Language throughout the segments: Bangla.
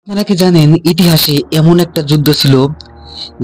আপনারা কি জানেন ইতিহাসে এমন একটা যুদ্ধ ছিল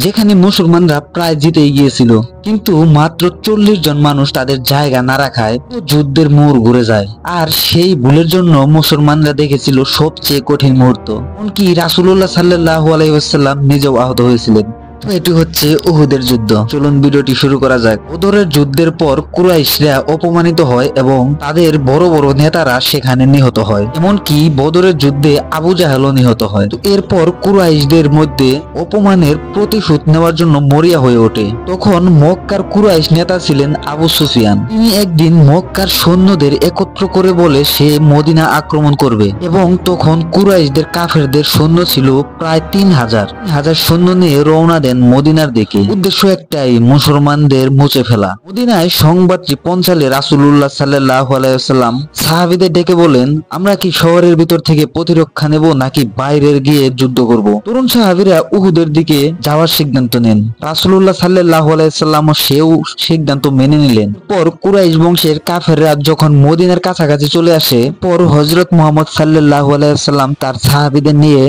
যেখানে মুসলমানরা প্রায় জিতেই গিয়েছিল, কিন্তু মাত্র 40 জন মানুষ তাদের জায়গা না রাখায় যুদ্ধের মোড় ঘুরে যায়। আর সেই ভুলের জন্য মুসলমানরা দেখেছিল সবচেয়ে কঠিন মুহূর্ত, এমনকি রাসূলুল্লাহ সাল্লাল্লাহু আলাইহি ওয়াসাল্লাম নিজেও আহত হয়েছিলেন। তো এটি হচ্ছে উহুদের যুদ্ধ। চলুন ভিডিওটি শুরু করা যাক। বদরের যুদ্ধের পর কুরাইশরা অপমানিত হয় এবং তাদের বড় বড় নেতারা সেখানে নিহত হয়, এমনকি বদরের যুদ্ধে আবু জাহেলও নিহত হয়। তো এরপর কুরাইশদের মধ্যে অপমানের প্রতিশোধ নেওয়ার জন্য মরিয়া হয়ে ওঠে। তখন মক্কার কুরাইশ নেতা ছিলেন আবু সুফিয়ান। তিনি একদিন মক্কার সৈন্যদের একত্র করে বলে সে মদিনা আক্রমণ করবে, এবং তখন কুরাইশদের কাফেরদের সৈন্য ছিল প্রায় 3000 সৈন্য নিয়ে রওনা দেন মদিনার দিকে। উদ্দেশ্য একটাই, মুসলমানদের মুছে ফেলা। মদিনায় সংবাদটি পৌঁছালে রাসূলুল্লাহ সাল্লাল্লাহু আলাইহি ওয়াসাল্লাম সাহাবীদের ডেকে বলেন, আমরা কি শহরের ভিতর থেকে প্রতিরক্ষা নেব নাকি বাইরের গিয়ে যুদ্ধ করব? তরুণ সাহাবীরা উহুদের দিকে যাওয়ার সিদ্ধান্ত নেন। রাসূলুল্লাহ সাল্লাল্লাহু আলাইহি ওয়াসাল্লাম সেও সিদ্ধান্ত মেনে নিলেন। পর কুরাইশ বংশের কাফেররা যখন মদিনার কাছাকাছি চলে আসে, পর হযরত মুহাম্মদ সাল্লাল্লাহু আলাইহি ওয়াসাল্লাম তার সাহাবীদের নিয়ে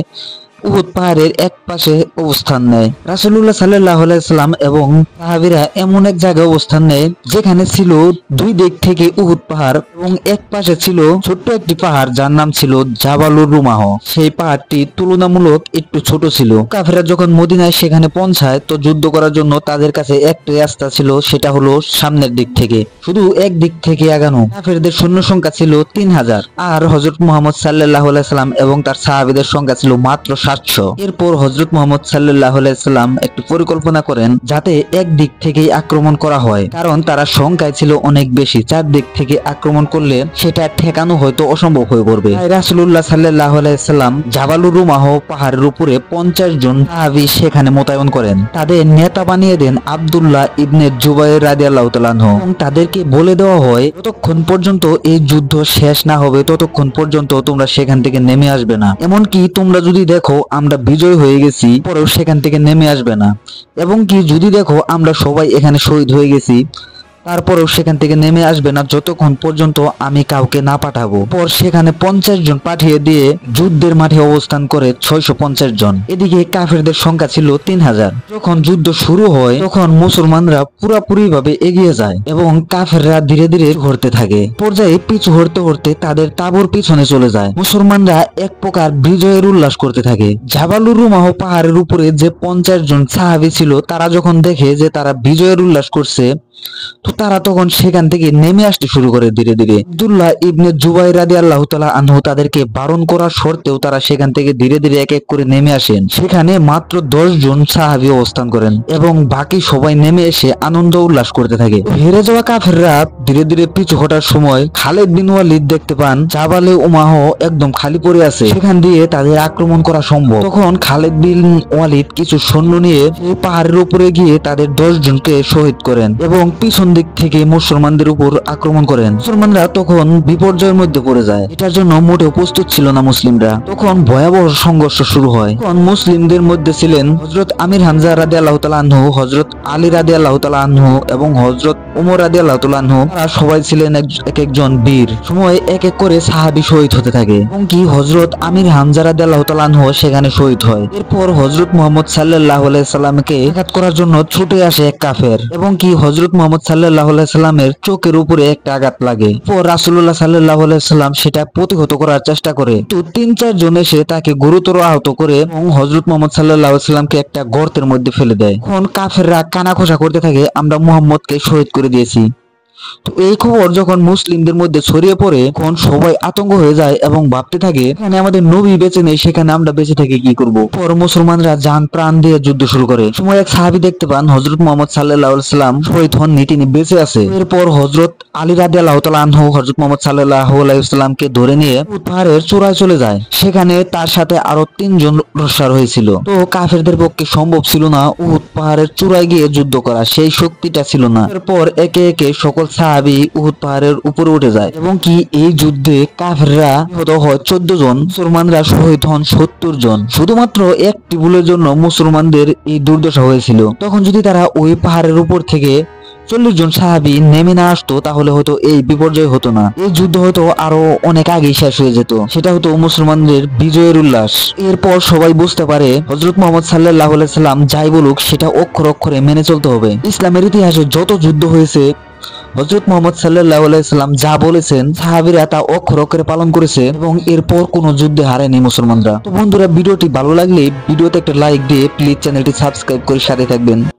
উহুদ পাহাড়ের এক পাশে অবস্থান নেয়। রাসূলুল্লাহ সাল্লাল্লাহু আলাইহি ওয়াসাল্লাম এবং সাহাবীরা এমন এক জায়গায় অবস্থান নেয় যেখানে ছিল দুই দিক থেকে উহুদ পাহাড়, এবং এক পাশে ছিল ছোট্ট একটি পাহাড় যার নাম ছিল জাবালুর রুমাহ। সেই পাহাড়টি তুলনামূলক একটু ছোট ছিল। কাফেররা যখন মদিনায় সেখানে পৌঁছায়, তো যুদ্ধ করার জন্য তাদের কাছে একটি রাস্তা ছিল, সেটা হলো সামনের দিক থেকে, শুধু এক দিক থেকে আগানো। কাফেরদের সৈন্য সংখ্যা ছিল 3000, আর হযরত মুহাম্মদ সাল্লাল্লাহু আলাইহি ওয়াসাল্লাম এবং তার সাহাবীদের সংখ্যা ছিল মাত্র 700। এরপর হযরত মুহাম্মদ সাল্লাল্লাহু আলাইহি ওয়াসাল্লাম একটি পরিকল্পনা করেন যাতে এক দিক থেকেই আক্রমণ করা হয়, কারণ তারা সংখ্যায় ছিল অনেক বেশি। চার দিক থেকে আক্রমণ করলে সেটা ঠেকানো হয়তো অসম্ভব হয়ে পড়বে। তাই রাসূলুল্লাহ সাল্লাল্লাহু আলাইহি ওয়াসাল্লাম জাবালুর রুমাহ পাহাড়ের উপরে 50 জন সাহাবী সেখানে মোতায়েন করেন। তাদের নেতা বানিয়ে দেন আব্দুল্লাহ ইবনে জুবাইর রাদিয়াল্লাহু তাআলা আনহু, এবং তাদেরকে বলে দেওয়া হয় যতক্ষণ পর্যন্ত এই যুদ্ধ শেষ না হবে ততক্ষণ পর্যন্ত তোমরা সেখান থেকে নেমে আসবে না। এমনকি তোমরা যদি দেখো আমরা বিজয় হয়ে গেছি, পরেও সেখান থেকে নেমে আসবে না। এবং কি যদি দেখো আমরা সবাই এখানে শহীদ হয়ে গেছি, তারপরেও সেখান থেকে নেমে আসবে না যতক্ষণ পর্যন্ত আমি কাউকে না পাঠাবো। পর সেখানে 50 জন পাঠিয়ে দিয়ে যুদ্ধের মাঠে অবস্থান করে 650 জন। এদিকে কাফেরদের সংখ্যা ছিল 3000। যখন যুদ্ধ শুরু হয় তখন মুসলমানরা পুরাপুরি ভাবে এগিয়ে যায় এবং কাফেররা ধীরে ধীরে ঘুরতে থাকে। পর্যায়ে পিছু হতে হতে তাদের তাঁবুর পিছনে চলে যায়। মুসলমানরা এক প্রকার বিজয়ের উল্লাস করতে থাকে। জাবালুর রুমাহ পাহাড়ের উপরে যে 50 জন সাহাবী ছিল, তারা যখন দেখে যে তারা বিজয়ের উল্লাস করছে, তো তারা তখন সেখান থেকে নেমে আসতে শুরু করে ধীরে ধীরে। আব্দুল্লাহ ইবনে জুবাইর রাদিয়াল্লাহু তাআলা আনহু তাদেরকে বারণ করার সত্ত্বেও তারা সেখান থেকে ধীরে ধীরে এক এক করে নেমে আসেন। সেখানে মাত্র 10 জন সাহাবী অবস্থান করেন এবং বাকি সবাই নেমে এসে আনন্দ উল্লাস করতে থাকে। হেরে যাওয়া কাফেররা ধীরে ধীরে পিছু হটার সময় খালিদ বিন ওয়ালিদ দেখতে পান জাবালে উমাহ একদম খালি পড়ে আছে, সেখান দিয়ে তাদের আক্রমণ করা সম্ভব। তখন খালিদ বিন ওয়ালিদ কিছু সৈন্য নিয়ে এই পাহাড়ের উপরে গিয়ে তাদের 10 জনকে শহীদ করেন এবং পিছন দিক থেকে মুসলমানদের উপর আক্রমণ করেন। মুসলমানরা তখন বিপর্যয়ের মধ্যে পড়ে যায়। এটার জন্য মোটেও প্রস্তুত ছিল না মুসলিমরা। তখন ভয়াবহ সংঘর্ষ শুরু হয়। তখন মুসলিমদের মধ্যে ছিলেন হযরত আমির হামজা রাদিয়াল্লাহু তাআলা আনহু, হযরত আলী রাদিয়াল্লাহু তাআলা আনহু এবং হযরত ওমর রাদিয়াল্লাহু তাআলা আনহু। তারা সবাই ছিলেন এক একজন বীর। সময় এক এক করে সাহাবী শহীদ হতে থাকে, এবং কি হযরত আমির হামজা রাদিয়াল্লাহু তাআলা আনহু সেখানে শহীদ হয়। এরপর হযরত মুহাম্মদ সাল্লাল্লাহু আলাইহি সাল্লামকে আঘাত করার জন্য ছুটে আসে এক কাফের, এবং কি হযরত মুহাম্মদ সাল্লাল্লাহু আলাইহি সাল্লামের চোখের উপরে একটা আঘাত লাগে। পর রাসূলুল্লাহ সাল্লাল্লাহু আলাইহি সাল্লাম সেটা প্রতিহত করার চেষ্টা করে, তো 3-4 জন এসে তাকে গুরুতর আহত করে এবং হযরত মুহাম্মদ সাল্লাল্লাহু আলাইহি সাল্লামকে একটা গর্তের মধ্যে ফেলে দেয়। এখন কাফেররা কানাঘোষা করতে থাকে, আমরা মুহাম্মদকে শহীদ করে দিয়েছি। তো এই খবর যখন মুসলিমদের মধ্যে ছড়িয়ে পড়ে, তখন সবাই আতঙ্ক হয়ে যায় এবং ভাবতে থাকে এখানে আমাদের নবী বেঁচে নেই, সেখানে আমরা বেঁচে থেকে কি করব। পর মুসলমানরা জান প্রাণ দিয়ে যুদ্ধ শুরু করে। সময় এক সাহাবী দেখতে পান হযরত মুহাম্মদ সাল্লাল্লাহু আলাইহি সাল্লাম শহীদ হননি, তিনি বেঁচে আছে। এরপর হযরত আলী রাদিয়াল্লাহু তাআলা আনহু হযরত মুহাম্মদ সাল্লাল্লাহু আলাইহি সাল্লামকে ধরে নিয়ে পাহাড়ের চূড়ায় চলে যায়। সেখানে তার সাথে আরো 3 জন রসার হয়েছিল। তো কাফেরদের পক্ষে সম্ভব ছিল না উহুদ পাহাড়ের চূড়ায় গিয়ে যুদ্ধ করা, সেই শক্তিটা ছিল না। এরপর একে একে সকল সাহাবী উহুদ পাহাড়ের উপরে উঠে যায়, এবং কি এই যুদ্ধে কাফেররা নিহত হয় 14 জন, মুসলমানরা শহীদ হন 70 জন। শুধুমাত্র একটি ভুলের জন্য মুসলমানদের এই দুর্দশা হয়েছিল। তখন যদি তারা ওই পাহাড়ের উপর থেকে 40 জন সাহাবী নেমে না আসতো তাহলে হয়তো এই বিপর্যয় হতো না, এই যুদ্ধ হয়তো আরো অনেক আগেই শেষ হয়ে যেত। সেটা হতো মুসলমানদের বিজয়ের উল্লাস। এরপর সবাই বুঝতে পারে হযরত মুহাম্মদ সাল্লাল্লাহু আলাইহি সাল্লাম যাই বলুক সেটা অক্ষর অক্ষরে মেনে চলতে হবে। ইসলামের ইতিহাসে যত যুদ্ধ হয়েছে হযরত মুহাম্মদ সাল্লাল্লাহু আলাইহি সাল্লাম যা বলেছেন সাহাবীরা তা অক্ষর অক্ষরে পালন করেছে এবং এরপর কোনো যুদ্ধে হারেনি মুসলমানরা। তো বন্ধুরা, ভিডিওটি ভালো লাগলে ভিডিওতে একটা লাইক দিয়ে প্লিজ চ্যানেলটি সাবস্ক্রাইব করে সাথে থাকবেন।